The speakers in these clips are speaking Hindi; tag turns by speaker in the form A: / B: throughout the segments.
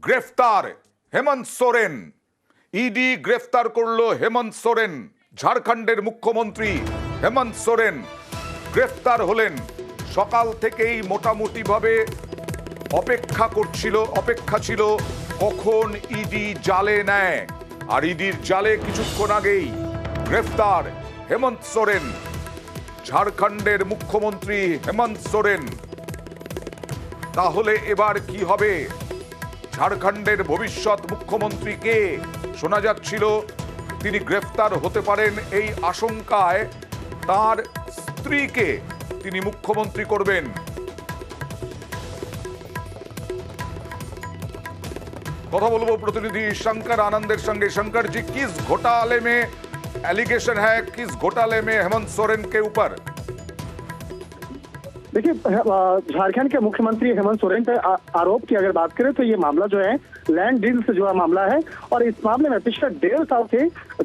A: গ্রেফতার হেমন্ত সোরেন। ইডি গ্রেফতার করলো হেমন্ত সোরেন। ঝাড়খণ্ডের মুখ্যমন্ত্রী হেমন্ত সোরেন গ্রেফতার হলেন। সকাল থেকেই মোটামুটি ভাবে অপেক্ষা ছিল কখন ইডি জালে নেয়, আর ইডির জালে কিছুক্ষণ আগেই গ্রেফতার হেমন্ত সোরেন। ঝাড়খণ্ডের মুখ্যমন্ত্রী হেমন্ত সোরেন। তাহলে এবার কি হবে? ঝাড়খণ্ডের ভবিষ্যৎ মুখ্যমন্ত্রী কে? শোনা যাচ্ছিল তিনি গ্রেফতার হতে পারেন এই আশঙ্কায় তার স্ত্রীকে তিনি মুখ্যমন্ত্রী করবেন। কথা বলবো প্রতিনিधि शंकर आनंद संगे। शंकर जी, किस घोटाले में एलिगेशन है, किस घोटाले में हेमंत सोरेन के ऊपर?
B: देखिए, झारखंड के मुख्यमंत्री हेमंत सोरेन पर आरोप की अगर बात करें तो ये मामला जो है लैंड डील से जुड़ा मामला है, और इस मामले में पिछले 1.5 साल से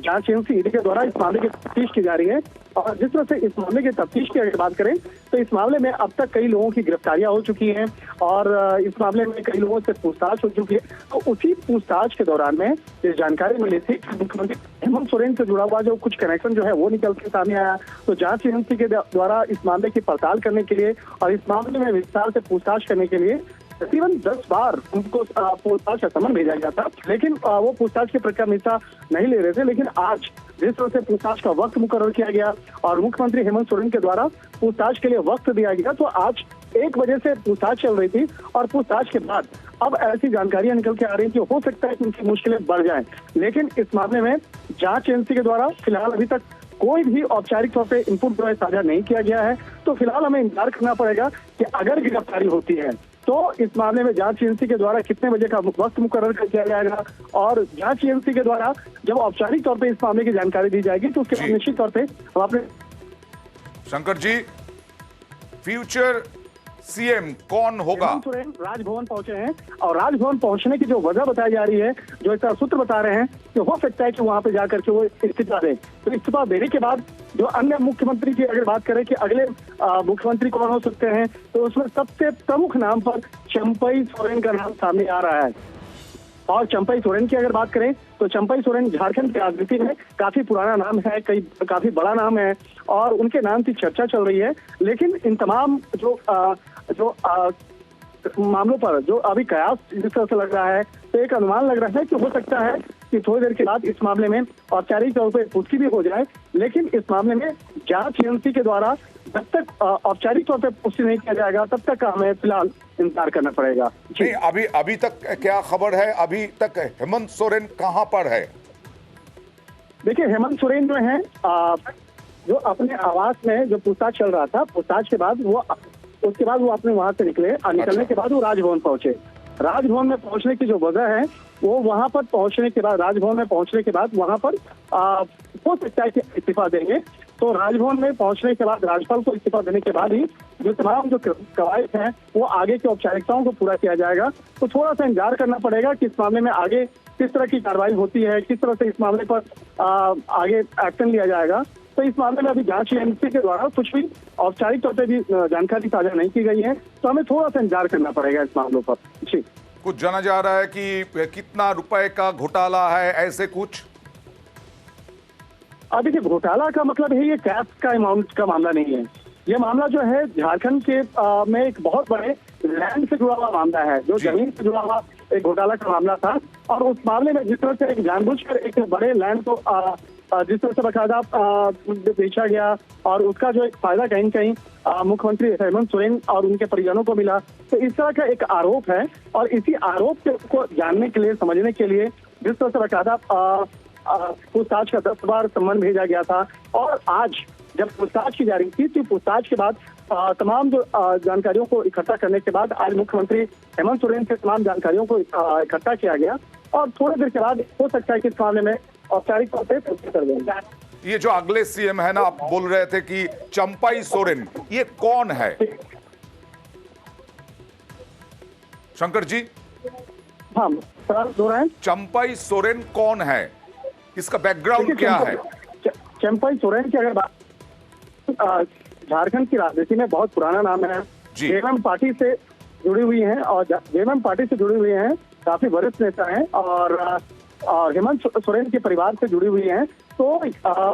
B: जांच एजेंसी ईडी के द्वारा इस मामले की तफ्तीश की जा रही है। और जिस तरह से इस मामले की तफ्तीश की अगर बात करें तो इस मामले में अब तक कई लोगों की गिरफ्तारियां हो चुकी हैं, और इस मामले में कई लोगों से पूछताछ हो चुकी है। तो उसी पूछताछ के दौरान में ये जानकारी मिली थी कि मुख्यमंत्री हेमंत सोरेन से जुड़ा हुआ जो कुछ कनेक्शन जो है वो निकल के सामने आया। तो जांच एजेंसी के द्वारा इस मामले की पड़ताल करने के लिए और इस मामले में विस्तार से पूछताछ करने के लिए तकरीबन 10 बार उनको पूछताछ का समन भेजा गया था, लेकिन वो पूछताछ की प्रक्रिया में हिस्सा नहीं ले रहे थे। लेकिन आज जिस तरह से पूछताछ का वक्त मुकर्रर किया गया और मुख्यमंत्री हेमंत सोरेन के द्वारा पूछताछ के लिए वक्त दिया गया, तो आज 1 बजे से पूछताछ चल रही थी, और पूछताछ के बाद अब ऐसी जानकारियां निकल के आ रही हैं कि हो सकता है कि उनकी मुश्किलें बढ़ जाएं। लेकिन इस मामले में जांच एजेंसी के द्वारा फिलहाल अभी तक कोई भी औपचारिक तौर पर इनपुट जो है साझा नहीं किया गया है। तो फिलहाल हमें इंतजार करना पड़ेगा कि अगर गिरफ्तारी होती है तो इस मामले में जांच एजेंसी के द्वारा कितने बजे का वक्त मुकर्रर कर किया जाएगा, और जांच एजेंसी के द्वारा जब औपचारिक तौर पे इस मामले की जानकारी दी जाएगी तो उसके बाद निश्चित तौर पे हम अपने।
A: शंकर जी, फ्यूचर सीएम कौन होगा?
B: हेमंत सोरेन राजभवन पहुंचे हैं, और राजभवन पहुंचने की जो वजह बताई जा रही है, जो इसका सूत्र बता रहे हैं कि हो सकता है कि वहां पे जाकर के वो इस्तीफा दें। तो इस्तीफा देने के बाद जो अन्य मुख्यमंत्री की अगर बात करें कि अगले मुख्यमंत्री कौन हो सकते हैं, तो उसमें सबसे प्रमुख नाम पर चंपई सोरेन का नाम सामने आ रहा है। और चंपई सोरेन की अगर बात करें तो चंपई सोरेन झारखंड की राजनीति में काफी पुराना नाम है, काफी बड़ा नाम है, और उनके नाम की चर्चा चल रही है। लेकिन इन तमाम जो मामलों पर जो अभी कयास जिस तरह से लग रहा है, तो एक अनुमान लग रहा है कि हो सकता है कि थोड़ी देर के बाद इस मामले में औपचारिक तौर पर पुष्टि भी हो जाए। लेकिन इस मामले में जांच एजेंसी के द्वारा जब तक औपचारिक तौर पर पुष्टि नहीं किया जाएगा तब तक हमें फिलहाल इंतजार करना पड़ेगा।
A: नहीं, अभी तक क्या खबर है? अभी तक हेमंत सोरेन कहां पर है?
B: देखिए, हेमंत सोरेन जो है जो अपने आवास में जो पूछताछ चल रहा था, पूछताछ के बाद उसके बाद वो अपने वहां से निकले, और निकलने के बाद वो राजभवन पहुंचे। राजभवन में पहुंचने की जो वजह है वो वहां पर पहुंचने के बाद, राजभवन में पहुंचने के बाद वहां पर हो सकता है कि इस्तीफा देंगे। तो राजभवन में पहुंचने के बाद राज्यपाल को इस्तीफा देने के बाद ही जो तमाम जो कवायद हैं वो आगे की औपचारिकताओं को पूरा किया जाएगा। तो थोड़ा सा इंतजार करना पड़ेगा कि इस मामले में आगे किस तरह की कार्रवाई होती है, किस तरह से इस मामले पर आगे एक्शन लिया जाएगा। तो इस मामले में अभी जांच एजेंसी के द्वारा कुछ भी औपचारिक तौर पर भी जानकारी साझा नहीं की गई है, तो हमें थोड़ा सा इंतजार करना पड़ेगा इस मामलों पर। जी,
A: कुछ जाना जा रहा है कि कितना रुपए का घोटाला है, ऐसे कुछ?
B: देखिए, घोटाला का मतलब है ये कैश का अमाउंट का मामला नहीं है। ये मामला जो है झारखंड के में एक बहुत बड़े लैंड से जुड़ा हुआ मामला है, जो जमीन से जुड़ा हुआ एक घोटाला का मामला था। और उस मामले में जिस तरह से एक जानबूझकर एक बड़े लैंड को जिस तरह से बकायदा बेचा गया, और उसका जो एक फायदा कहीं कहीं मुख्यमंत्री हेमंत सोरेन और उनके परिजनों को मिला, तो इस तरह का एक आरोप है। और इसी आरोप को जानने के लिए, समझने के लिए जिस तरह से बकायदा पूछताछ का 10 बार सम्मन भेजा गया था, और आज जब पूछताछ की जा रही थी तो पूछताछ के बाद तमाम जो जानकारियों को इकट्ठा करने के बाद आज मुख्यमंत्री हेमंत सोरेन से तमाम जानकारियों को इकट्ठा किया गया, और थोड़ी देर के बाद हो सकता है कि इस मामले में औपचारिक तौर पर पुष्टि कर देंगे।
A: ये जो अगले सीएम है ना, आप बोल रहे थे कि चंपई सोरेन, ये कौन है? शंकर जी,
B: हाँ, सवाल दोहराएं।
A: चंपई सोरेन कौन है, इसका बैकग्राउंड क्या है?
B: चंपई सोरेन की अगर बात, झारखंड की राजनीति में बहुत पुराना नाम है। जेएमएम पार्टी से जुड़ी हुई हैं, और जेएमएम पार्टी से जुड़ी हुई हैं, काफी वरिष्ठ नेता हैं और हेमंत सोरेन के परिवार से जुड़ी हुई हैं। तो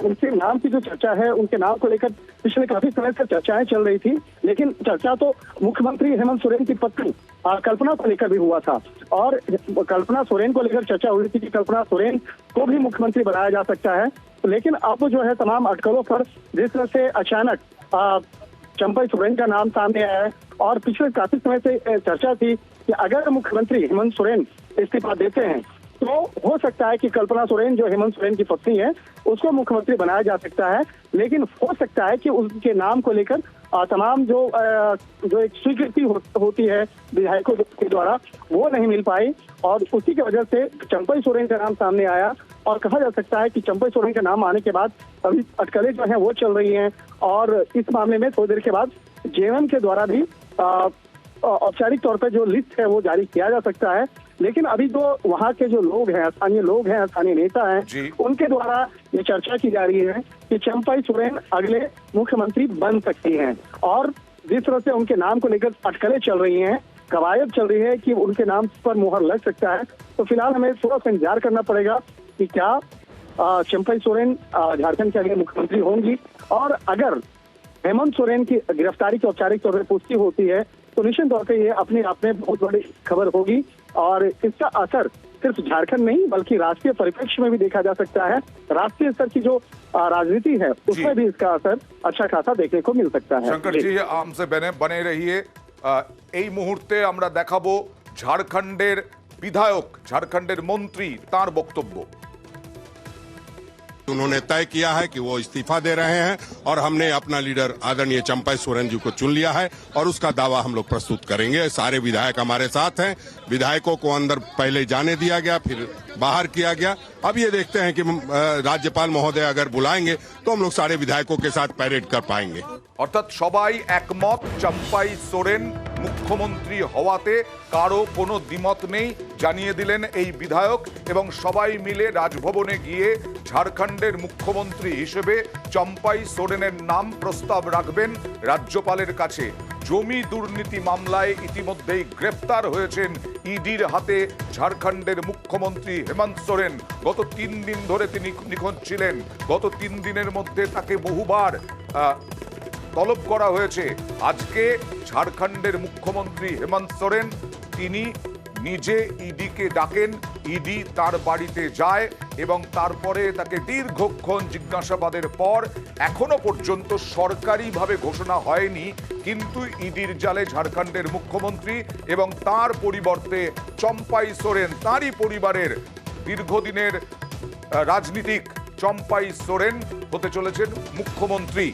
B: उनके नाम की जो चर्चा है, उनके नाम को लेकर पिछले काफी समय से चर्चाएं चल रही थी, लेकिन चर्चा तो मुख्यमंत्री हेमंत सोरेन की पत्नी कल्पना को लेकर भी हुआ था और कल्पना सोरेन को लेकर चर्चा हुई थी कि कल्पना सोरेन को भी मुख्यमंत्री बनाया जा सकता है। लेकिन अब जो है तमाम अटकलों पर जिस तरह से अचानक चंपई सोरेन का नाम सामने आया है और पिछले काफी समय से चर्चा थी कि अगर मुख्यमंत्री हेमंत सोरेन इस्तीफा देते हैं तो हो सकता है कि कल्पना सोरेन जो हेमंत सोरेन की पत्नी है उसको मुख्यमंत्री बनाया जा सकता है। लेकिन हो सकता है कि उनके नाम को लेकर तमाम जो एक स्वीकृति होती है विधायकों के द्वारा वो नहीं मिल पाई और उसी की वजह से चंपई सोरेन का नाम सामने आया और कहा जा सकता है कि चंपई सोरेन का नाम आने के बाद अभी अटकलें जो हैं वो चल रही हैं और इस मामले में थोड़ी देर के बाद जेएमएम के द्वारा भी औपचारिक तौर पर जो लिस्ट है वो जारी किया जा सकता है। लेकिन अभी जो वहाँ के जो लोग हैं, स्थानीय लोग हैं, स्थानीय नेता हैं, उनके द्वारा ये चर्चा की जा रही है कि चंपई सोरेन अगले मुख्यमंत्री बन सकती हैं और जिस तरह से उनके नाम को लेकर अटकलें चल रही हैं, कवायद चल रही है कि उनके नाम पर मुहर लग सकता है। तो फिलहाल हमें थोड़ा सा इंतजार करना पड़ेगा कि क्या चंपई सोरेन झारखंड के अगले मुख्यमंत्री होंगी और अगर हेमंत सोरेन की गिरफ्तारी की औपचारिक तौर पर पुष्टि होती है तो निश्चित तौर पर ये अपने आप में बहुत बड़ी खबर होगी और इसका असर सिर्फ झारखंड नहीं बल्कि राष्ट्रीय परिप्रेक्ष्य में भी देखा जा सकता है। राष्ट्रीय स्तर की जो राजनीति है उसमें भी इसका असर अच्छा खासा देखने को मिल सकता है।
A: शंकर जी हमसे बने रहिए। এই মুহূর্তে আমরা দেখাবো ঝাড়খণ্ডের বিধায়ক, ঝাড়খণ্ডের মন্ত্রী তার বক্তব্য।
C: उन्होंने तय किया है कि वो इस्तीफा दे रहे हैं और हमने अपना लीडर आदरणीय चंपई सोरेन जी को चुन लिया है और उसका दावा हम लोग प्रस्तुत करेंगे। सारे विधायक हमारे साथ हैं। विधायकों को अंदर पहले जाने दिया गया, फिर बाहर किया गया। अब ये देखते हैं कि राज्यपाल महोदय अगर बुलाएंगे तो हम लोग सारे विधायकों के साथ पैरेड कर पाएंगे।
A: অর্থাৎ সবাই একমত চম্পাই সোরেন মুখ্যমন্ত্রী হওয়াতে, কারো কোনো দ্বিমত নেই জানিয়ে দিলেন এই বিধায়ক এবং সবাই মিলে রাজভবনে গিয়ে ঝাড়খণ্ডের মুখ্যমন্ত্রী হিসেবে চম্পাই সোরেনের নাম প্রস্তাব রাখবেন রাজ্যপালের কাছে। জমি দুর্নীতি মামলায় ইতিমধ্যেই গ্রেফতার হয়েছেন ইডির হাতে ঝাড়খণ্ডের মুখ্যমন্ত্রী হেমন্ত সোরেন। গত 3 দিন ধরে তিনি নিখোঁজ ছিলেন। গত 3 দিনের মধ্যে তাকে বহুবার তলব করা হয়েছে। আজকে ঝাড়খণ্ডের মুখ্যমন্ত্রী হেমন্ত সোরেন তিনি নিজে ইডিকে ডাকেন, ইডি তার বাড়িতে যায় এবং তারপরে তাকে দীর্ঘক্ষণ জিজ্ঞাসাবাদের পর এখনো পর্যন্ত সরকারিভাবে ঘোষণা হয়নি, কিন্তু ইডির জালে ঝাড়খণ্ডের মুখ্যমন্ত্রী এবং তার পরিবর্তে চম্পাই সোরেন, তারই পরিবারের দীর্ঘদিনের রাজনীতিক চম্পাই সোরেন হতে চলেছেন মুখ্যমন্ত্রী।